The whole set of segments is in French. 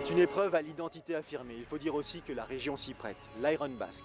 C'est une épreuve à l'identité affirmée. Il faut dire aussi que la région s'y prête, l'Iron Basque.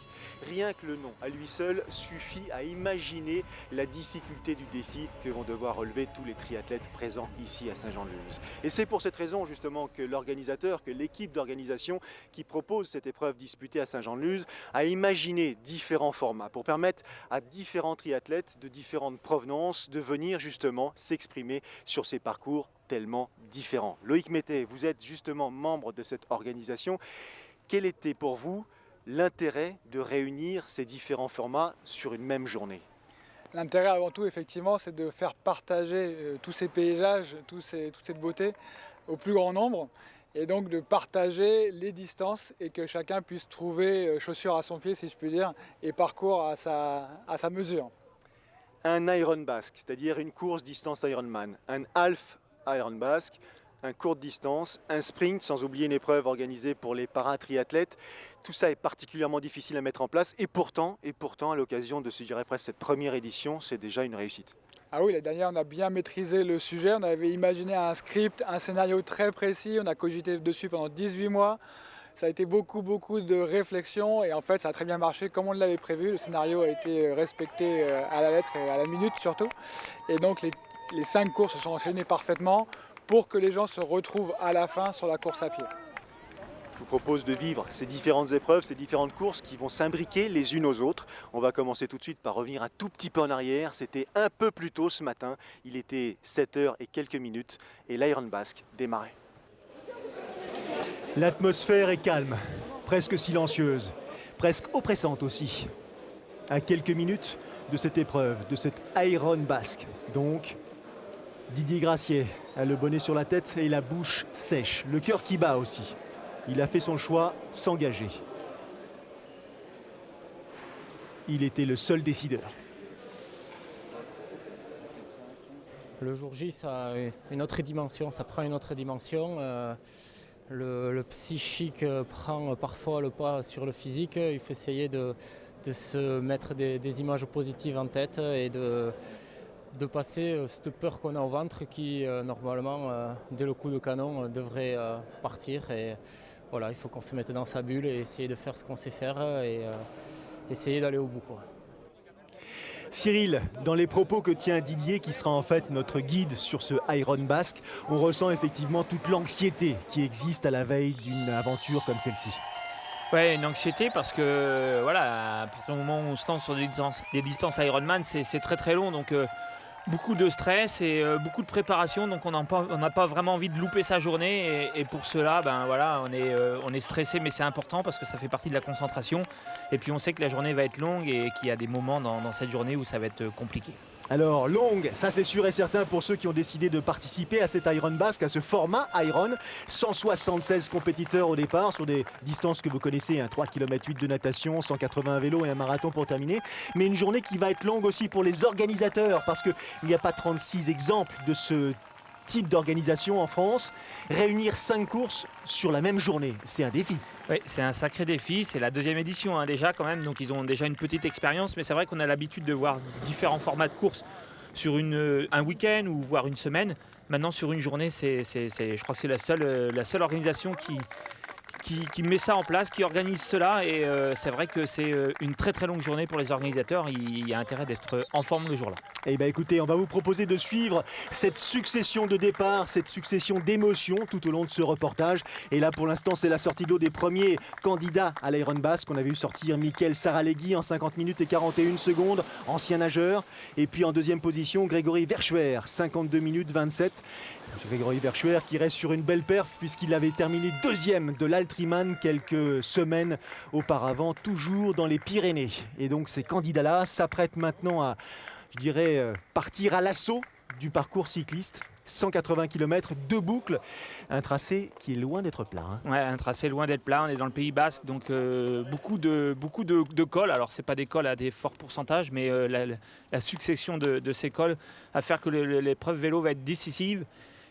Rien que le nom, à lui seul, suffit à imaginer la difficulté du défi que vont devoir relever tous les triathlètes présents ici à Saint-Jean-de-Luz. Et c'est pour cette raison justement que l'organisateur, que l'équipe d'organisation qui propose cette épreuve disputée à Saint-Jean-de-Luz a imaginé différents formats pour permettre à différents triathlètes de différentes provenances de venir justement s'exprimer sur ces parcours tellement différents. Loïc Mété, vous êtes justement membre de cette organisation. Quel était pour vous l'intérêt de réunir ces différents formats sur une même journée? L'intérêt avant tout, effectivement, c'est de faire partager tous ces paysages, toute cette beauté au plus grand nombre et donc de partager les distances et que chacun puisse trouver chaussure à son pied, si je puis dire, et parcours à sa mesure. Un Iron Basque, c'est-à-dire une course distance Ironman, un half Iron Basque, un courte distance, un sprint, sans oublier une épreuve organisée pour les paratriathlètes. Tout ça est particulièrement difficile à mettre en place et pourtant à l'occasion de, je dirais presque, cette première édition, c'est déjà une réussite. Ah oui, la dernière, on a bien maîtrisé le sujet, on avait imaginé un script, un scénario très précis, on a cogité dessus pendant 18 mois. Ça a été beaucoup de réflexion et en fait ça a très bien marché comme on l'avait prévu. Le scénario a été respecté à la lettre et à la minute surtout. Et donc les 5 courses se sont enchaînées parfaitement pour que les gens se retrouvent à la fin sur la course à pied. Je vous propose de vivre ces différentes épreuves, ces différentes courses qui vont s'imbriquer les unes aux autres. On va commencer tout de suite par revenir un tout petit peu en arrière. C'était un peu plus tôt ce matin. Il était 7h et quelques minutes et l'Iron Basque démarrait. L'atmosphère est calme, presque silencieuse, presque oppressante aussi. À quelques minutes de cette épreuve, de cette Iron Basque. Donc, Didier Grassier a le bonnet sur la tête et la bouche sèche, le cœur qui bat aussi. Il a fait son choix, s'engager. Il était le seul décideur. Le jour J, ça a une autre dimension, ça prend une autre dimension. Le psychique prend parfois le pas sur le physique. Il faut essayer de se mettre des images positives en tête et de passer cette peur qu'on a au ventre qui, normalement, dès le coup de canon, devrait partir. Et voilà, il faut qu'on se mette dans sa bulle et essayer de faire ce qu'on sait faire et essayer d'aller au bout, quoi. Cyril, dans les propos que tient Didier, qui sera en fait notre guide sur ce Iron Basque, on ressent effectivement toute l'anxiété qui existe à la veille d'une aventure comme celle-ci. Ouais, une anxiété parce que voilà, à partir du moment où on se lance sur des distances Ironman, c'est très long, donc beaucoup de stress et beaucoup de préparation, donc on n'a pas vraiment envie de louper sa journée et pour cela, ben voilà, on est stressé, mais c'est important parce que ça fait partie de la concentration et puis on sait que la journée va être longue et qu'il y a des moments dans cette journée où ça va être compliqué. Alors longue, ça c'est sûr et certain pour ceux qui ont décidé de participer à cet Iron Basque, à ce format Iron. 176 compétiteurs au départ sur des distances que vous connaissez, 3 km 8 de natation, 180 à vélo et un marathon pour terminer. Mais une journée qui va être longue aussi pour les organisateurs parce qu'il n'y a pas 36 exemples de ce type d'organisation en France. Réunir 5 courses sur la même journée, c'est un défi. Oui, c'est un sacré défi, c'est la 2e édition déjà quand même, donc ils ont déjà une petite expérience, mais c'est vrai qu'on a l'habitude de voir différents formats de courses sur un week-end ou voire une semaine. Maintenant sur une journée, je crois que c'est la seule organisation qui met ça en place, qui organise cela et c'est vrai que c'est une très longue journée pour les organisateurs. Il y a intérêt d'être en forme le jour-là. Eh bien écoutez, on va vous proposer de suivre cette succession de départs, cette succession d'émotions tout au long de ce reportage. Et là pour l'instant c'est la sortie d'eau des premiers candidats à l'Iron Basque. On avait vu sortir Mickaël Saralegui en 50 minutes et 41 secondes, ancien nageur. Et puis en deuxième position, Grégory Verschuer, 52 minutes 27. Grégory Verschuer qui reste sur une belle perf puisqu'il avait terminé 2e de l'Altriman quelques semaines auparavant, toujours dans les Pyrénées. Et donc ces candidats-là s'apprêtent maintenant à, je dirais, partir à l'assaut du parcours cycliste. 180 km, 2 boucles, un tracé qui est loin d'être plat. Ouais, un tracé loin d'être plat, on est dans le Pays Basque, donc beaucoup de cols. Alors c'est pas des cols à des forts pourcentages, mais la succession de ces cols va faire que l'épreuve vélo va être décisive.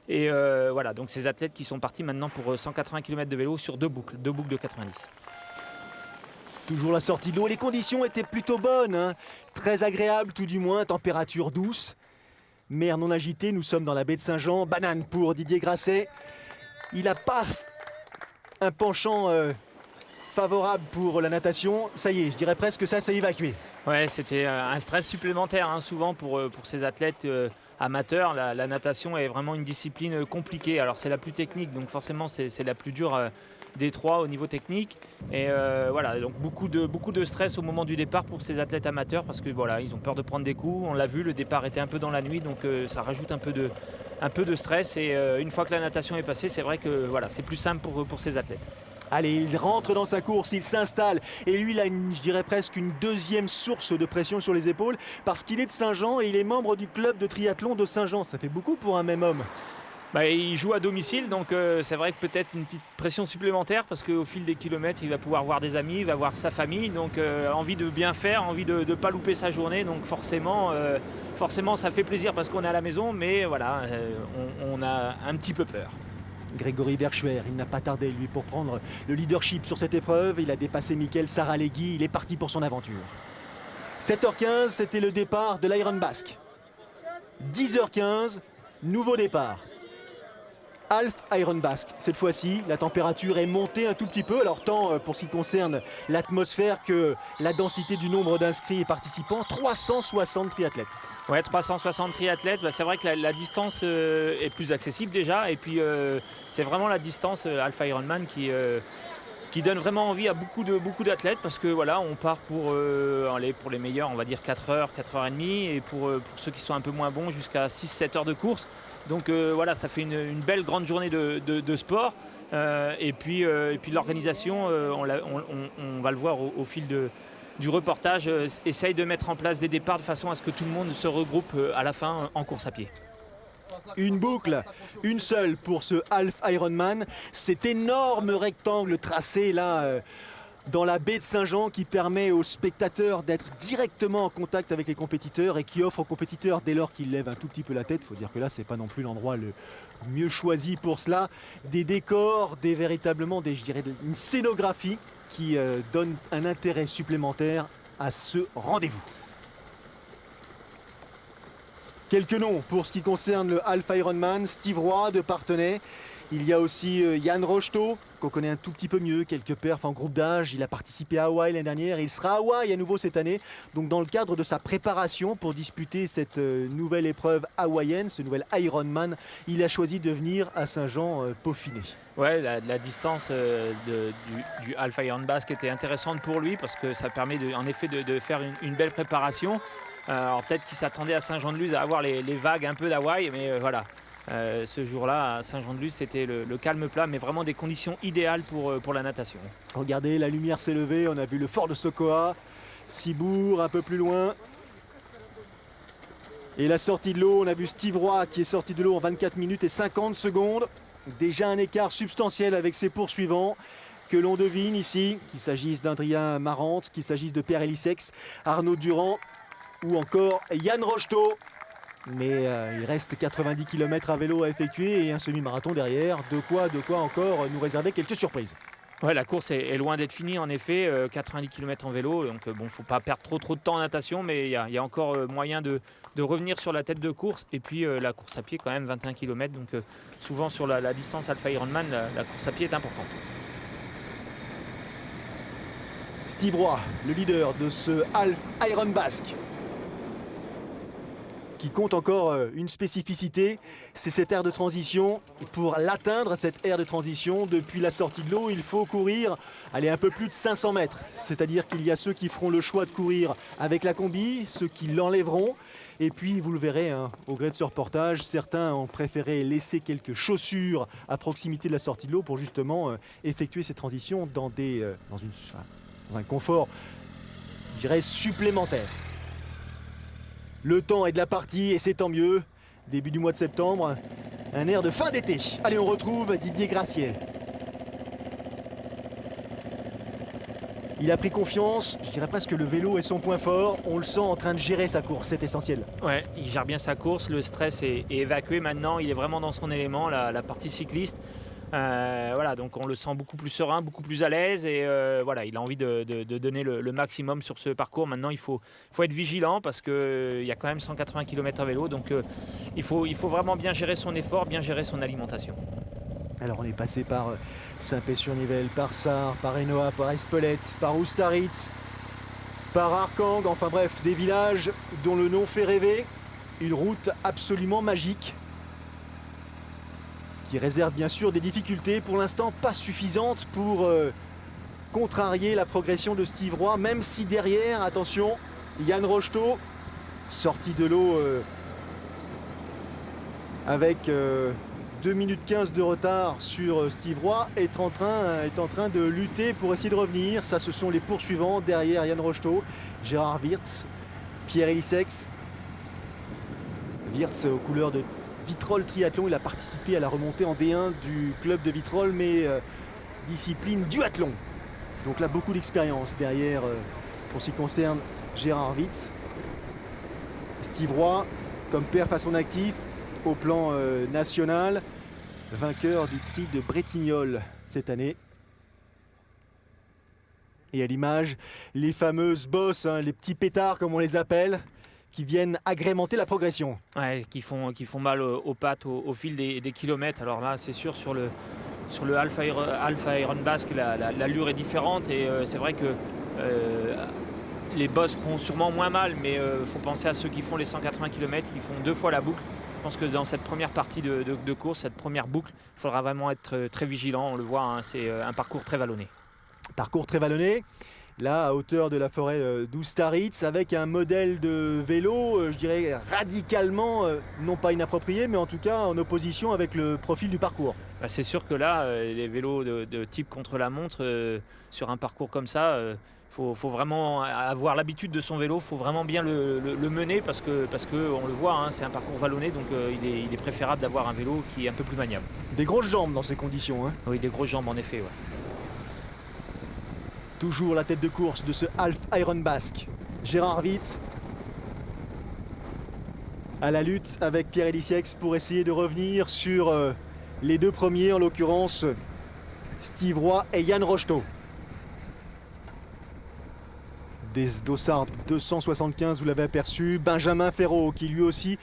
Et voilà, donc ces athlètes qui sont partis maintenant pour 180 km de vélo sur 2 boucles de 90. Toujours la sortie de l'eau, les conditions étaient plutôt bonnes, très agréables tout du moins, température douce. Mer non agitée, nous sommes dans la baie de Saint-Jean, banane pour Didier Grasset. Il n'a pas un penchant favorable pour la natation. Ça y est, je dirais presque que ça s'est évacué. Ouais, c'était un stress supplémentaire hein, souvent pour ces athlètes amateurs. La natation est vraiment une discipline compliquée. Alors c'est la plus technique, donc forcément c'est la plus dure des trois au niveau technique. Et voilà, donc beaucoup de stress au moment du départ pour ces athlètes amateurs parce que voilà, ils ont peur de prendre des coups. On l'a vu, le départ était un peu dans la nuit, donc ça rajoute un peu de stress. Et une fois que la natation est passée, c'est vrai que voilà, c'est plus simple pour ces athlètes. Allez, il rentre dans sa course, il s'installe et lui il a je dirais presque une deuxième source de pression sur les épaules parce qu'il est de Saint-Jean et il est membre du club de triathlon de Saint-Jean. Ça fait beaucoup pour un même homme. Il joue à domicile, donc c'est vrai que peut-être une petite pression supplémentaire parce qu'au fil des kilomètres, il va pouvoir voir des amis, il va voir sa famille, donc envie de bien faire, envie de ne pas louper sa journée, donc forcément ça fait plaisir parce qu'on est à la maison, mais voilà, on a un petit peu peur. Grégory Verchwer, il n'a pas tardé lui pour prendre le leadership sur cette épreuve. Il a dépassé Mickaël Saralegui, il est parti pour son aventure. 7h15, c'était le départ de l'Iron Basque. 10h15, nouveau départ. Half Iron Basque. Cette fois-ci, la température est montée un tout petit peu. Alors tant pour ce qui concerne l'atmosphère que la densité du nombre d'inscrits et participants, 360 triathlètes. Ouais, 360 triathlètes, c'est vrai que la distance est plus accessible déjà. Et puis c'est vraiment la distance Alpha Ironman qui donne vraiment envie à beaucoup d'athlètes parce que voilà, on part pour les meilleurs, on va dire 4 heures, 4h30 et pour ceux qui sont un peu moins bons jusqu'à 6-7 heures de course. Donc voilà, ça fait une belle grande journée de sport. Et puis l'organisation, on va le voir au fil du reportage, essaye de mettre en place des départs de façon à ce que tout le monde se regroupe à la fin en course à pied. Une boucle, une seule pour ce Half Ironman. Cet énorme rectangle tracé là dans la baie de Saint-Jean qui permet aux spectateurs d'être directement en contact avec les compétiteurs et qui offre aux compétiteurs, dès lors qu'ils lèvent un tout petit peu la tête, il faut dire que là c'est pas non plus l'endroit le mieux choisi pour cela, des décors, véritablement une scénographie qui donne un intérêt supplémentaire à ce rendez-vous. Quelques noms pour ce qui concerne le Half Ironman. Steve Roy de Parthenay. Il y a aussi Yann Rocheteau, qu'on connaît un tout petit peu mieux, quelques perfs en groupe d'âge. Il a participé à Hawaï l'année dernière et il sera à Hawaï à nouveau cette année. Donc dans le cadre de sa préparation pour disputer cette nouvelle épreuve hawaïenne, ce nouvel Ironman, il a choisi de venir à Saint-Jean peaufiner. Ouais, la distance du Alpha Iron Basque était intéressante pour lui parce que ça permet en effet de faire une belle préparation. Alors peut-être qu'il s'attendait à Saint-Jean-de-Luz à avoir les vagues un peu d'Hawaï, mais voilà. Ce jour-là, à Saint-Jean-de-Luz, c'était le calme plat, mais vraiment des conditions idéales pour la natation. Regardez, la lumière s'est levée, on a vu le fort de Sokoa, Cibourg un peu plus loin. Et la sortie de l'eau, on a vu Steve Roy qui est sorti de l'eau en 24 minutes et 50 secondes. Déjà un écart substantiel avec ses poursuivants que l'on devine ici, qu'il s'agisse d'Adrien Marante, qu'il s'agisse de Pierre Elissex, Arnaud Durand ou encore Yann Rocheteau. Mais il reste 90 km à vélo à effectuer et un semi-marathon derrière. De quoi encore nous réserver quelques surprises. Ouais, la course est loin d'être finie en effet, 90 km en vélo. Donc bon, faut pas perdre trop de temps en natation, mais il y a encore moyen de revenir sur la tête de course. Et puis la course à pied quand même 21 km. Donc souvent sur la distance Alpha Ironman, la course à pied est importante. Steve Roy, le leader de ce Half Iron Basque, qui compte encore une spécificité, c'est cette aire de transition. Pour l'atteindre, cette aire de transition, depuis la sortie de l'eau, il faut courir un peu plus de 500 mètres. C'est-à-dire qu'il y a ceux qui feront le choix de courir avec la combi, ceux qui l'enlèveront. Et puis, vous le verrez, au gré de ce reportage, certains ont préféré laisser quelques chaussures à proximité de la sortie de l'eau pour justement effectuer ces transitions dans un confort, je dirais, supplémentaire. Le temps est de la partie et c'est tant mieux. Début du mois de septembre, un air de fin d'été. Allez, on retrouve Didier Gracier. Il a pris confiance, je dirais presque que le vélo est son point fort. On le sent en train de gérer sa course, c'est essentiel. Ouais, il gère bien sa course, le stress est évacué maintenant, il est vraiment dans son élément, la partie cycliste. Voilà, donc on le sent beaucoup plus serein, beaucoup plus à l'aise et voilà, il a envie de donner le maximum sur ce parcours. Maintenant, il faut être vigilant parce qu'il y a quand même 180 km à vélo, donc il faut vraiment bien gérer son effort, bien gérer son alimentation. Alors on est passé par Saint-Pé-sur-Nivelle, par Sarre, par Hainaut, par Espelette, par Oustaritz, par Arkang, enfin bref, des villages dont le nom fait rêver. Une route absolument magique qui réserve bien sûr des difficultés, pour l'instant pas suffisantes pour contrarier la progression de Steve Roy, même si derrière, attention, Yann Rocheteau, sorti de l'eau avec 2 minutes 15 de retard sur Steve Roy, est en train de lutter pour essayer de revenir. Ça, ce sont les poursuivants derrière Yann Rocheteau, Gérard Wirtz, Pierre Elissex. Wirtz aux couleurs de Vitrolles Triathlon, il a participé à la remontée en D1 du club de Vitrolles, mais discipline duathlon. Donc là, beaucoup d'expérience derrière pour ce qui concerne Gérard Wirtz. Steve Roy, comme perf à son actif, au plan national, vainqueur du tri de Bretignolles cette année. Et à l'image, les fameuses bosses, hein, les petits pétards comme on les appelle, qui viennent agrémenter la progression. Ouais, qui font mal aux pattes au fil des kilomètres. Alors là, c'est sûr, sur le Alpha Iron Basque, l'allure est différente et c'est vrai que les bosses feront sûrement moins mal, mais il faut penser à ceux qui font les 180 km, qui font 2 fois la boucle. Je pense que dans cette première partie de course, cette première boucle, il faudra vraiment être très vigilant. On le voit, hein, c'est un parcours très vallonné. Parcours très vallonné, là à hauteur de la forêt d'Oustaritz, avec un modèle de vélo, je dirais radicalement, non pas inapproprié, mais en tout cas en opposition avec le profil du parcours. Bah, c'est sûr que là, les vélos de type contre-la-montre, sur un parcours comme ça, faut vraiment avoir l'habitude de son vélo, il faut vraiment bien le mener parce que on le voit, hein, c'est un parcours vallonné, donc il est préférable d'avoir un vélo qui est un peu plus maniable. Des grosses jambes dans ces conditions. Hein. Oui, des grosses jambes en effet. Ouais. Toujours la tête de course de ce Half Iron Basque. Gérard Wirtz à la lutte avec Pierre Elissex pour essayer de revenir sur les 2 premiers, en l'occurrence Steve Roy et Yann Rocheteau. Des dossards 275, vous l'avez aperçu. Benjamin Ferraud qui lui aussi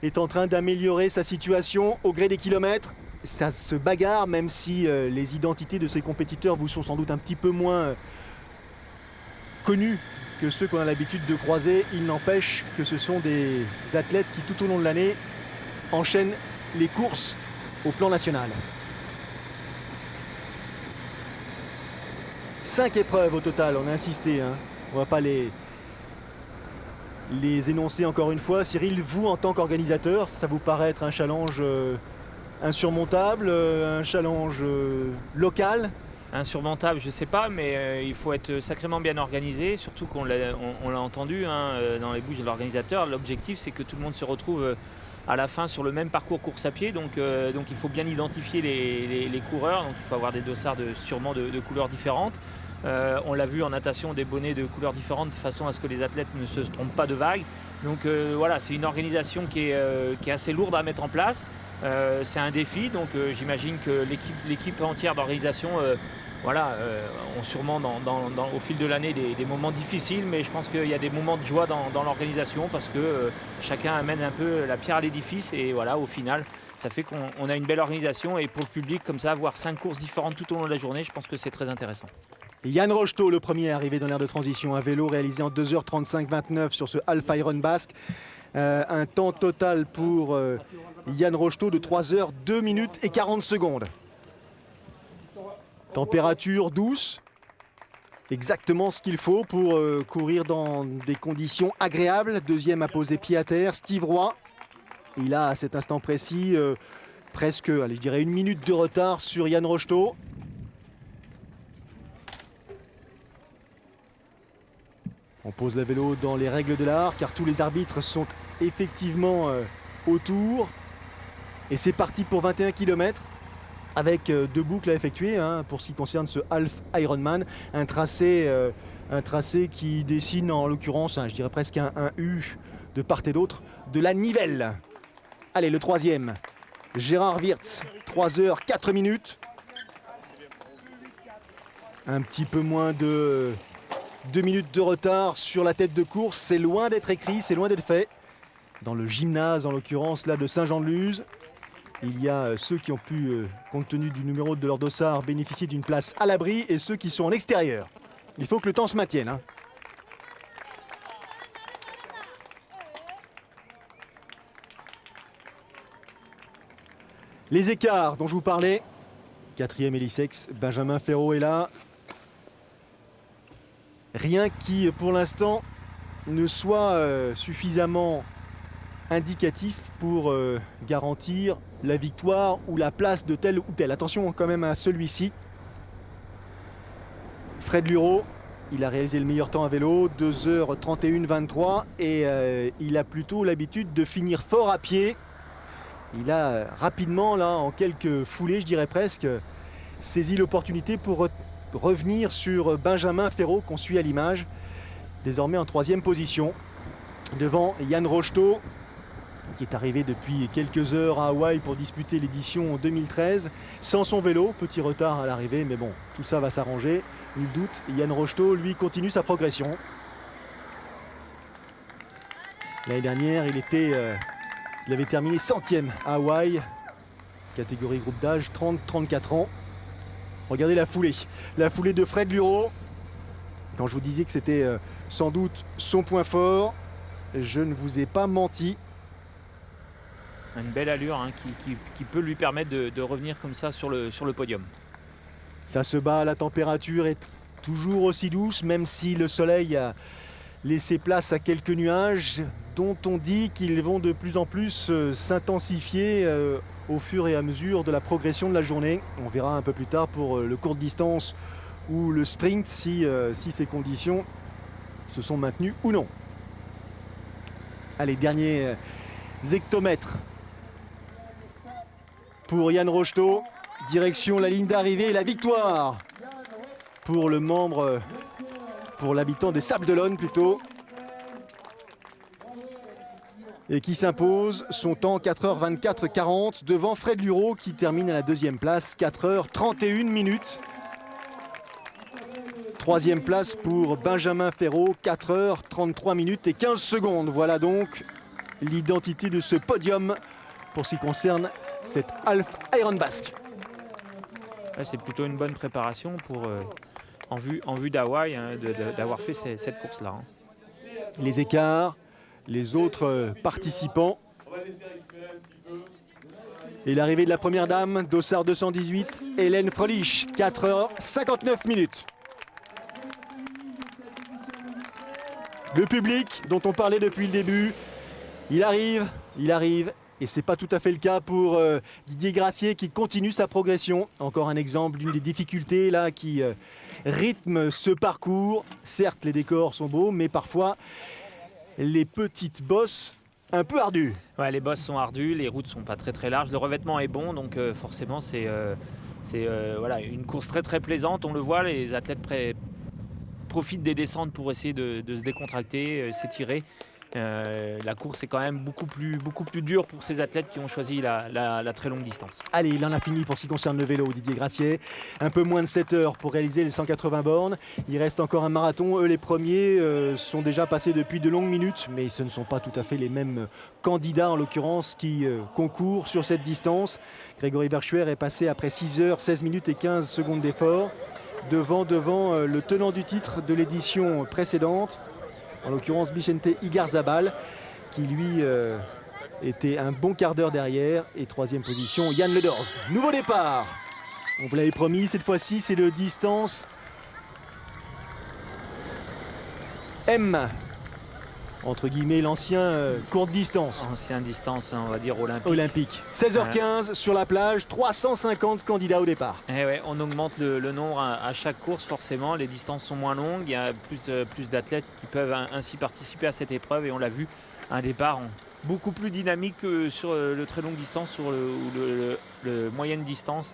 est en train d'améliorer sa situation au gré des kilomètres. Ça se bagarre, même si les identités de ces compétiteurs vous sont sans doute un petit peu moins connus que ceux qu'on a l'habitude de croiser. Il n'empêche que ce sont des athlètes qui tout au long de l'année enchaînent les courses au plan national. 5 épreuves au total, on a insisté, hein. On ne va pas les énoncer encore une fois. Cyril, vous en tant qu'organisateur, ça vous paraît être un challenge insurmontable, un challenge local? Insurmontable, je ne sais pas, mais il faut être sacrément bien organisé, surtout qu'on l'a entendu hein, dans les bouches de l'organisateur. L'objectif, c'est que tout le monde se retrouve à la fin sur le même parcours course à pied, donc il faut bien identifier les coureurs, donc il faut avoir des dossards sûrement de couleurs différentes. On l'a vu en natation, des bonnets de couleurs différentes de façon à ce que les athlètes ne se trompent pas de vague. Donc voilà, c'est une organisation qui est assez lourde à mettre en place. C'est un défi, donc j'imagine que l'équipe entière d'organisation ont sûrement au fil de l'année des moments difficiles, mais je pense qu'il y a des moments de joie dans l'organisation parce que chacun amène un peu la pierre à l'édifice et voilà, au final, ça fait qu'on a une belle organisation et pour le public, comme ça, avoir 5 courses différentes tout au long de la journée, je pense que c'est très intéressant. Yann Rocheteau, le premier arrivé dans l'aire de transition, un vélo réalisé en 2h35-29 sur ce Alpha Iron Basque. Un temps total pour Yann Rocheteau de 3h, 2 minutes et 40 secondes. Température douce, exactement ce qu'il faut pour courir dans des conditions agréables. Deuxième à poser pied à terre, Steve Roy. Il a à cet instant précis presque, je dirais 1 minute de retard sur Yann Rocheteau. On pose le vélo dans les règles de l'art car tous les arbitres sont effectivement autour. Et c'est parti pour 21 km avec 2 boucles à effectuer hein, pour ce qui concerne ce Half Ironman. Un tracé qui dessine en l'occurrence, je dirais presque un U de part et d'autre de la Nivelle. Allez, le troisième, Gérard Wirtz, 3h, 4 minutes. Un petit peu moins de 2 minutes de retard sur la tête de course. C'est loin d'être écrit, c'est loin d'être fait. Dans le gymnase, en l'occurrence, là, de Saint-Jean-de-Luz. Il y a ceux qui ont pu, compte tenu du numéro de leur dossard, bénéficier d'une place à l'abri et ceux qui sont en extérieur. Il faut que le temps se maintienne, hein. Les écarts dont je vous parlais. 4e Elisex, Benjamin Ferraud est là. Rien qui, pour l'instant, ne soit suffisamment indicatif pour garantir la victoire ou la place de tel ou tel. Attention quand même à celui-ci. Fred Luro, il a réalisé le meilleur temps à vélo, 2h31-23, et il a plutôt l'habitude de finir fort à pied. Il a rapidement, là, en quelques foulées, je dirais presque, saisi l'opportunité pour revenir sur Benjamin Ferraud, qu'on suit à l'image, désormais en 3e position, devant Yann Rocheteau, qui est arrivé depuis quelques heures à Hawaï pour disputer l'édition 2013, sans son vélo, petit retard à l'arrivée, mais bon, tout ça va s'arranger, nul doute. Yann Rocheteau, lui, continue sa progression. L'année dernière, il avait terminé 100e à Hawaï, catégorie groupe d'âge 30-34 ans. Regardez la foulée de Fred Luro. Quand je vous disais que c'était sans doute son point fort, je ne vous ai pas menti. Une belle allure, hein, qui peut lui permettre de revenir comme ça sur le podium. Ça se bat, la température est toujours aussi douce, même si le soleil a laissé place à quelques nuages dont on dit qu'ils vont de plus en plus s'intensifier au fur et à mesure de la progression de la journée. On verra un peu plus tard pour le court distance ou le sprint si ces conditions se sont maintenues ou non. Allez, dernier hectomètre pour Yann Rocheteau. Direction la ligne d'arrivée et la victoire pour pour l'habitant des Sables-d'Olonne plutôt. Et qui s'impose son temps 4h24-40 devant Fred Luro qui termine à la 2e place, 4h31 minutes. 3e place pour Benjamin Ferraud, 4h33 minutes et 15 secondes. Voilà donc l'identité de ce podium pour ce qui concerne cette Half Iron Basque. Ouais, c'est plutôt une bonne préparation pour, en vue d'Hawaï, hein, d'avoir fait cette course-là. Hein. Les écarts, les autres participants. Et l'arrivée de la première dame, dossard 218, Hélène Fröhlich, 4h59 minutes. Le public dont on parlait depuis le début, il arrive, et c'est pas tout à fait le cas pour Didier Gracier qui continue sa progression. Encore un exemple d'une des difficultés là qui rythme ce parcours. Certes, les décors sont beaux, mais parfois les petites bosses un peu ardues. Ouais, les bosses sont ardues, les routes sont pas très larges, le revêtement est bon, donc forcément c'est voilà, une course très plaisante. On le voit, les athlètes profitent des descentes pour essayer de se décontracter, s'étirer. La course est quand même beaucoup plus dure pour ces athlètes qui ont choisi la très longue distance. Allez, il en a fini pour ce qui concerne le vélo, Didier Gracier. Un peu moins de 7 heures pour réaliser les 180 bornes. Il reste encore un marathon. Eux, les premiers, sont déjà passés depuis de longues minutes, mais ce ne sont pas tout à fait les mêmes candidats, en l'occurrence, qui concourent sur cette distance. Grégory Berchuer est passé après 6 heures, 16 minutes et 15 secondes d'effort, devant le tenant du titre de l'édition précédente, en l'occurrence Vicente Igarzabal, qui lui était un bon quart d'heure derrière. Et 3e position, Yann Ledors. Nouveau départ. On vous l'avait promis, cette fois-ci c'est de distance M. Entre guillemets, l'ancien courte distance. Ancien distance, on va dire olympique. Olympique. 16h15 sur la plage, 350 candidats au départ. Et ouais, on augmente le nombre à chaque course, forcément. Les distances sont moins longues, il y a plus d'athlètes qui peuvent ainsi participer à cette épreuve. Et on l'a vu, un départ beaucoup plus dynamique que sur le très longue distance ou le moyenne distance.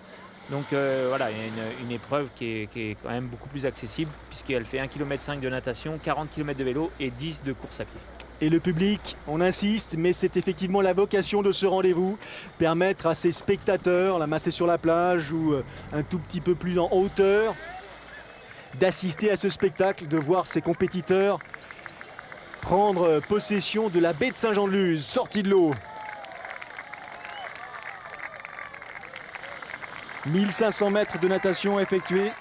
Donc voilà, il y a une épreuve qui est quand même beaucoup plus accessible, puisqu'elle fait 1,5 km de natation, 40 km de vélo et 10 de course à pied. Et le public, on insiste, mais c'est effectivement la vocation de ce rendez-vous, permettre à ces spectateurs, la masser sur la plage ou un tout petit peu plus en hauteur, d'assister à ce spectacle, de voir ces compétiteurs prendre possession de la baie de Saint-Jean-de-Luz, sortie de l'eau. 1500 mètres de natation effectués.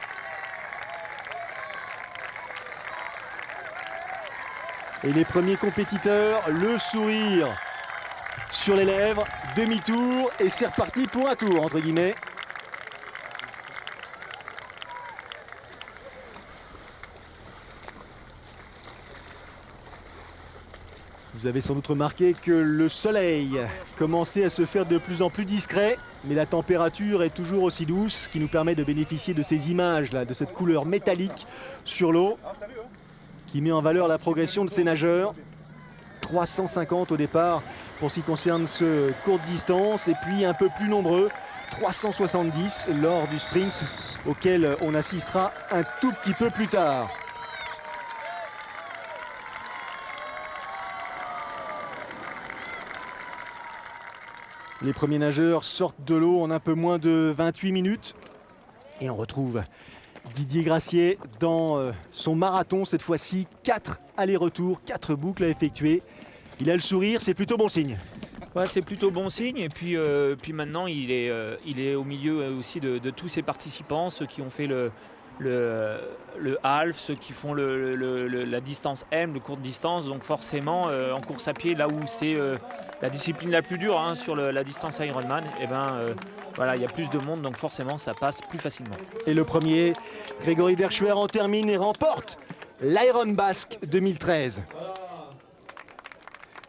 Et les premiers compétiteurs, le sourire sur les lèvres, demi-tour et c'est reparti pour un tour entre guillemets. Vous avez sans doute remarqué que le soleil commençait à se faire de plus en plus discret, mais la température est toujours aussi douce, ce qui nous permet de bénéficier de ces images là, de cette couleur métallique sur l'eau, qui met en valeur la progression de ces nageurs. 350 au départ pour ce qui concerne ce courte distance, et puis un peu plus nombreux, 370 lors du sprint, auquel on assistera un tout petit peu plus tard. Les premiers nageurs sortent de l'eau en un peu moins de 28 minutes. Et on retrouve Didier Gracier dans son marathon, cette fois-ci 4 allers-retours, 4 boucles à effectuer. Il a le sourire, c'est plutôt bon signe. Ouais, c'est plutôt bon signe. Et puis maintenant, il est au milieu aussi de tous ses participants, ceux qui ont fait le half, ceux qui font la distance M, le courte distance. Donc forcément, en course à pied, là où c'est la discipline la plus dure sur la distance Ironman, et voilà, il y a plus de monde, donc forcément ça passe plus facilement. Et le premier, Grégory Verschuer en termine et remporte l'Iron Basque 2013.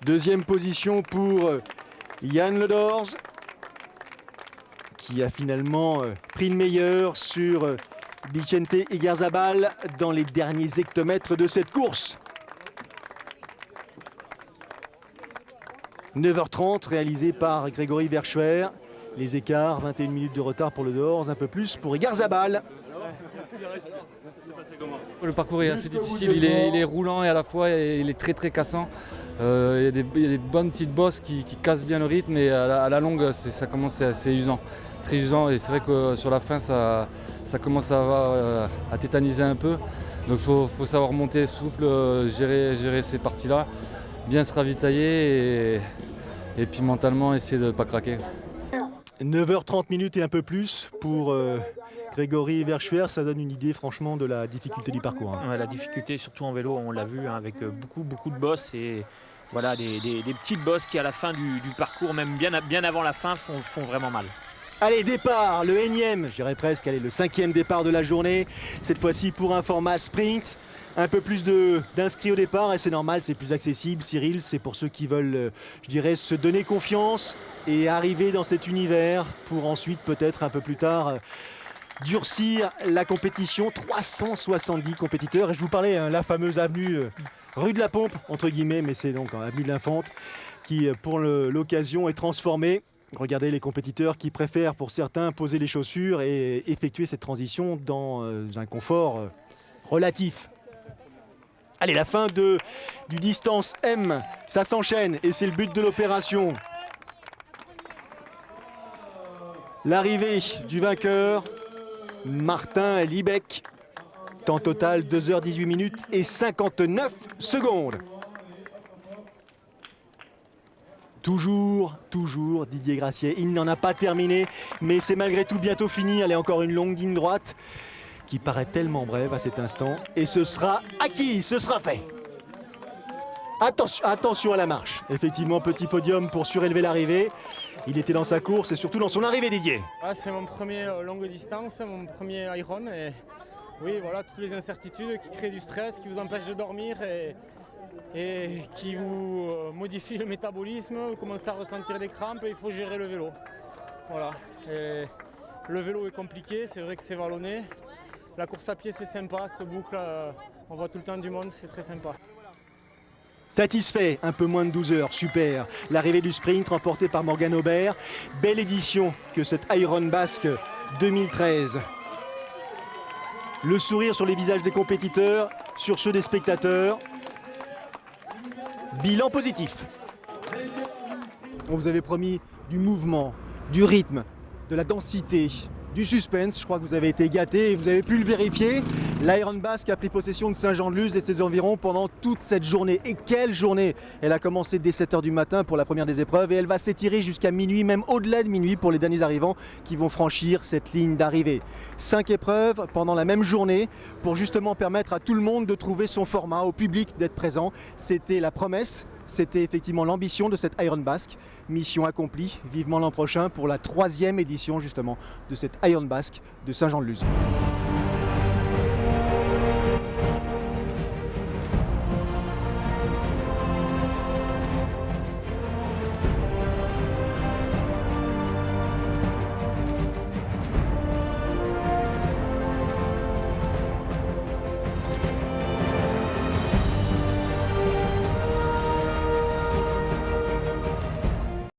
Deuxième position pour Yann Ledors, qui a finalement pris le meilleur sur Vicente Igarzabal dans les derniers hectomètres de cette course. 9h30 réalisé par Grégory Verschuer. Les écarts, 21 minutes de retard pour le Ledors, un peu plus pour Igarzabal. Le parcours est assez difficile, il est roulant et à la fois il est très cassant. Il y a des bonnes petites bosses qui cassent bien le rythme, et à la longue ça commence à être assez usant. Très usant, et c'est vrai que sur la fin ça commence à tétaniser un peu. Donc il faut savoir monter souple, gérer ces parties-là, bien se ravitailler et puis mentalement essayer de ne pas craquer. 9h30 minutes et un peu plus pour Grégory Verschuer, ça donne une idée franchement de la difficulté du parcours. Ouais, la difficulté, surtout en vélo, on l'a vu, avec beaucoup de bosses, et voilà, des petites bosses qui à la fin du parcours, même bien avant la fin, font vraiment mal. Allez, départ, le énième, je dirais presque, le 5e départ de la journée, cette fois-ci pour un format sprint. Un peu plus d'inscrits au départ, et c'est normal, c'est plus accessible. Cyril, c'est pour ceux qui veulent, je dirais, se donner confiance et arriver dans cet univers pour ensuite peut-être un peu plus tard durcir la compétition. 370 compétiteurs, et je vous parlais, la fameuse avenue rue de la Pompe, entre guillemets, mais c'est donc avenue de l'Infante, qui pour l'occasion est transformée. Regardez les compétiteurs qui préfèrent pour certains poser les chaussures et effectuer cette transition dans un confort relatif. Allez, la fin du distance M, ça s'enchaîne et c'est le but de l'opération. L'arrivée du vainqueur, Martin Liebeck. Temps total 2h18 minutes et 59 secondes. Toujours Didier Gracier. Il n'en a pas terminé, mais c'est malgré tout bientôt fini. Allez, encore une longue ligne droite qui paraît tellement brève à cet instant. Et ce sera acquis, ce sera fait. Attention à la marche. Effectivement, petit podium pour surélever l'arrivée. Il était dans sa course et surtout dans son arrivée, Didier. C'est mon premier longue distance, mon premier Iron. Et oui, voilà, toutes les incertitudes qui créent du stress, qui vous empêchent de dormir et qui vous modifient le métabolisme. Vous commencez à ressentir des crampes et il faut gérer le vélo. Voilà. Et le vélo est compliqué, c'est vrai que c'est vallonné. La course à pied, c'est sympa, cette boucle, on voit tout le temps du monde, c'est très sympa. Satisfait, un peu moins de 12 heures, super. L'arrivée du sprint remportée par Morgan Aubert. Belle édition que cette Iron Basque 2013. Le sourire sur les visages des compétiteurs, sur ceux des spectateurs. Bilan positif. On vous avait promis du mouvement, du rythme, de la densité, du suspense. Je crois que vous avez été gâtés et vous avez pu le vérifier. L'Iron Basque a pris possession de Saint-Jean-de-Luz et ses environs pendant toute cette journée. Et quelle journée! Elle a commencé dès 7 h du matin pour la première des épreuves et elle va s'étirer jusqu'à minuit, même au-delà de minuit pour les derniers arrivants qui vont franchir cette ligne d'arrivée. 5 épreuves pendant la même journée pour justement permettre à tout le monde de trouver son format, au public d'être présent. C'était la promesse, c'était effectivement l'ambition de cette Iron Basque. Mission accomplie, vivement l'an prochain pour la 3e édition justement de cette Iron Basque de Saint-Jean-de-Luz.